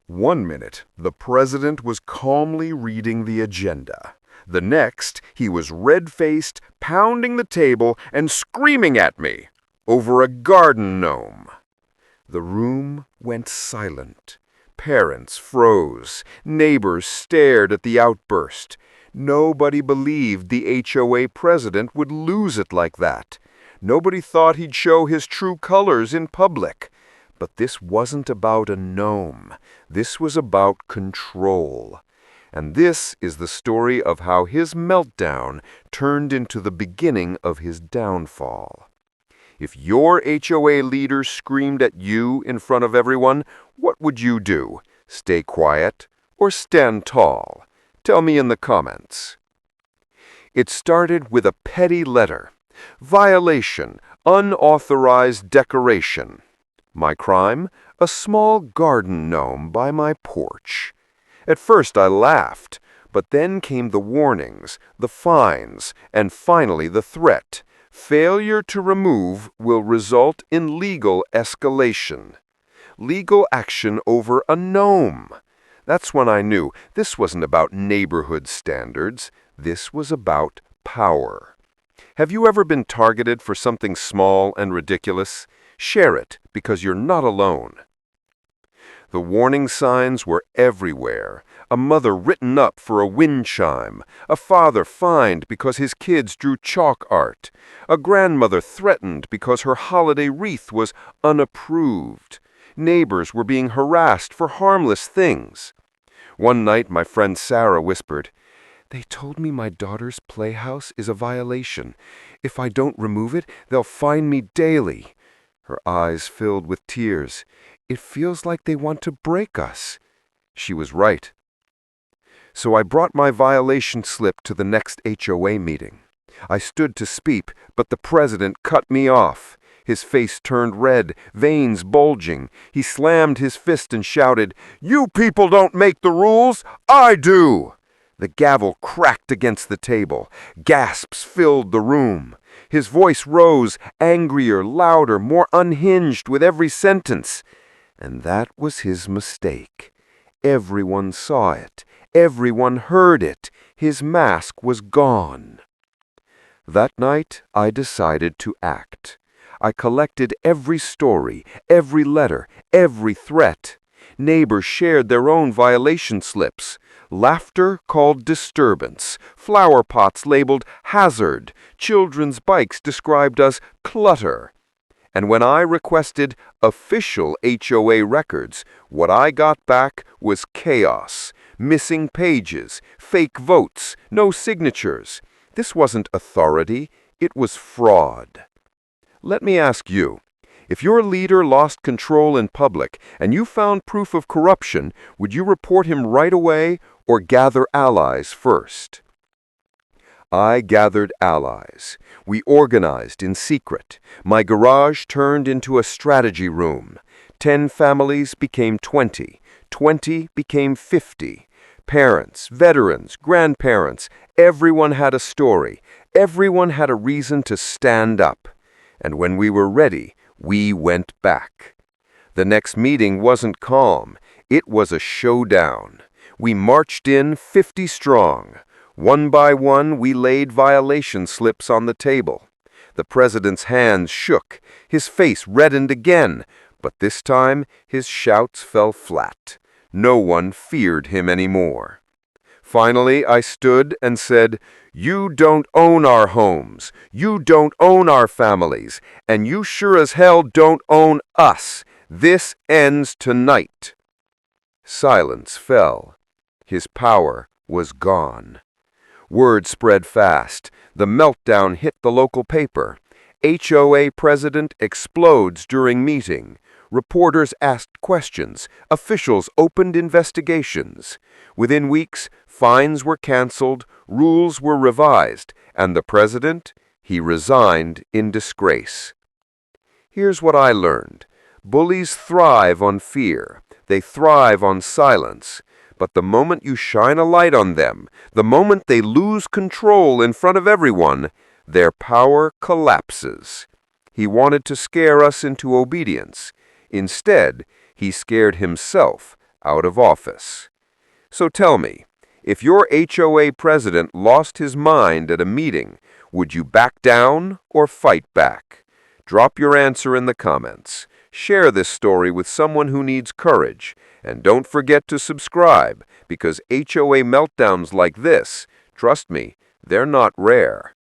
One minute, the president was calmly reading the agenda. The next, he was red-faced, pounding the table and screaming at me over a garden gnome. The room went silent. Parents froze. Neighbors stared at the outburst. Nobody believed the HOA president would lose it like that. Nobody thought he'd show his true colors in public. But this wasn't about a gnome. This was about control. And this is the story of how his meltdown turned into the beginning of his downfall. If your HOA leader screamed at you in front of everyone, what would you do? Stay quiet or stand tall? Tell me in the comments. It started with a petty letter. Violation, unauthorized decoration. My crime? A small garden gnome by my porch. At first I laughed, but then came the warnings, the fines, and finally the threat. Failure to remove will result in legal escalation. Legal action over a gnome. That's when I knew this wasn't about neighborhood standards. This was about power. Have you ever been targeted for something small and ridiculous? Share it, because you're not alone. The warning signs were everywhere. A mother written up for a wind chime. A father fined because his kids drew chalk art. A grandmother threatened because her holiday wreath was unapproved. Neighbors were being harassed for harmless things. One night my friend Sarah whispered, "They told me my daughter's playhouse is a violation. If I don't remove it, they'll fine me daily." Her eyes filled with tears. "It feels like they want to break us." She was right. So I brought my violation slip to the next HOA meeting. I stood to speak, but the president cut me off. His face turned red, veins bulging. He slammed his fist and shouted, "You people don't make the rules, I do!" The gavel cracked against the table. Gasps filled the room. His voice rose, angrier, louder, more unhinged with every sentence. And that was his mistake. Everyone saw it. Everyone heard it. His mask was gone. That night, I decided to act. I collected every story, every letter, every threat. Neighbors shared their own violation slips. Laughter called disturbance. Flower pots labeled hazard. Children's bikes described as clutter. And when I requested official HOA records, what I got back was chaos. Missing pages, fake votes, no signatures. This wasn't authority, it was fraud. Let me ask you, if your leader lost control in public and you found proof of corruption, would you report him right away or gather allies first? I gathered allies. We organized in secret. My garage turned into a strategy room. 10 families became 20. 20 became 50. Parents, veterans, grandparents, everyone had a story. Everyone had a reason to stand up. And when we were ready, we went back. The next meeting wasn't calm. It was a showdown. We marched in 50 strong. One by one, we laid violation slips on the table. The president's hands shook. His face reddened again. But this time, his shouts fell flat. No one feared him anymore. Finally, I stood and said, "You don't own our homes. You don't own our families. And you sure as hell don't own us. This ends tonight." Silence fell. His power was gone. Word spread fast. The meltdown hit the local paper. HOA president explodes during meeting. Reporters asked questions. Officials opened investigations. Within weeks, fines were canceled, rules were revised, and the president, he resigned in disgrace. Here's what I learned. Bullies thrive on fear. They thrive on silence. But the moment you shine a light on them, the moment they lose control in front of everyone, their power collapses. He wanted to scare us into obedience. Instead, he scared himself out of office. So tell me, if your HOA president lost his mind at a meeting, would you back down or fight back? Drop your answer in the comments. Share this story with someone who needs courage. And don't forget to subscribe, because HOA meltdowns like this, trust me, they're not rare.